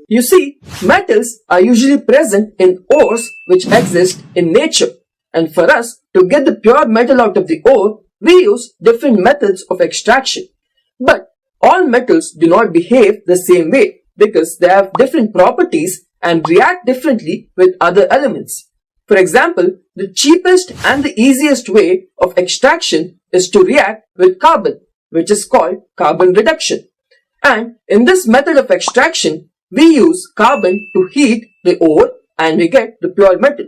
You see, metals are usually present in ores which exist in nature. And for us to get the pure metal out of the ore, we use different methods of extraction. But all metals do not behave the same way because they have different properties and react differently with other elements. For example, the cheapest and the easiest way of extraction is to react with carbon, which is called carbon reduction. And in this method of extraction, we use carbon to heat the ore and we get the pure metal.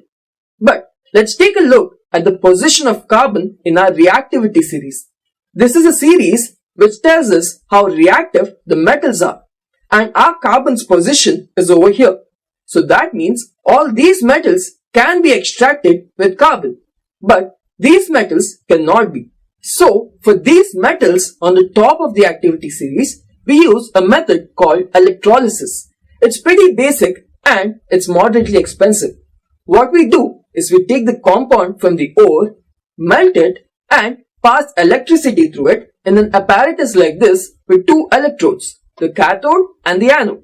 But let's take a look at the position of carbon in our reactivity series. This is a series which tells us how reactive the metals are. And our carbon's position is over here. So that means all these metals can be extracted with carbon. But these metals cannot be. So for these metals on the top of the activity series, we use a method called electrolysis. It's pretty basic and it's moderately expensive. What we do is we take the compound from the ore, melt it and pass electricity through it in an apparatus like this with two electrodes, the cathode and the anode.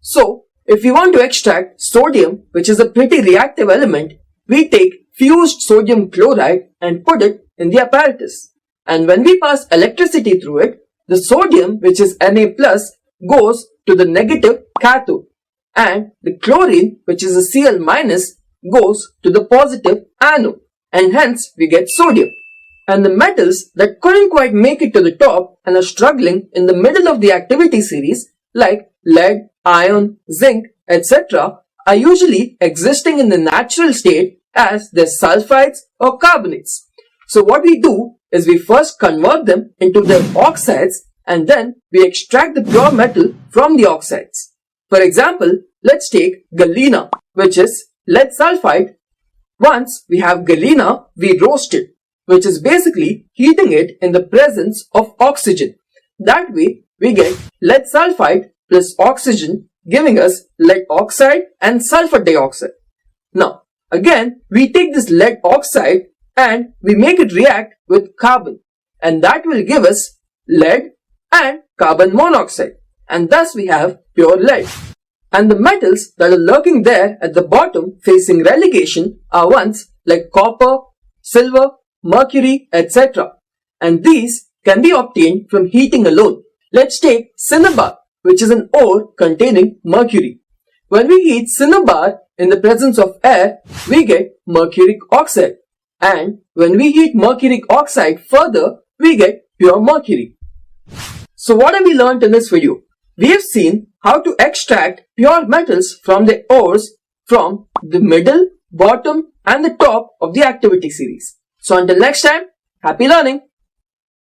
So if we want to extract sodium, which is a pretty reactive element, we take fused sodium chloride and put it in the apparatus. And when we pass electricity through it, the sodium, which is Na+, goes to the negative cathode. And the chlorine, which is a Cl-, goes to the positive anode. And hence, we get sodium. And the metals that couldn't quite make it to the top and are struggling in the middle of the activity series, like lead, iron, zinc, etc., are usually existing in the natural state as their sulfides or carbonates. So what we do is we first convert them into their oxides and then we extract the pure metal from the oxides. For example, let's take galena, which is lead sulfide. Once we have galena, we roast it, which is basically heating it in the presence of oxygen. That way, we get lead sulfide plus oxygen, giving us lead oxide and sulfur dioxide. Now, again, we take this lead oxide and we make it react with carbon, and that will give us lead and carbon monoxide, and thus we have pure lead. And the metals that are lurking there at the bottom facing relegation are ones like copper, silver, mercury, etc. And these can be obtained from heating alone. Let's take cinnabar, which is an ore containing mercury. When we heat cinnabar in the presence of air, we get mercuric oxide. And when we heat mercuric oxide further, we get pure mercury. So what have we learned in this video? We have seen how to extract pure metals from the ores from the middle, bottom and the top of the activity series. So until next time, happy learning!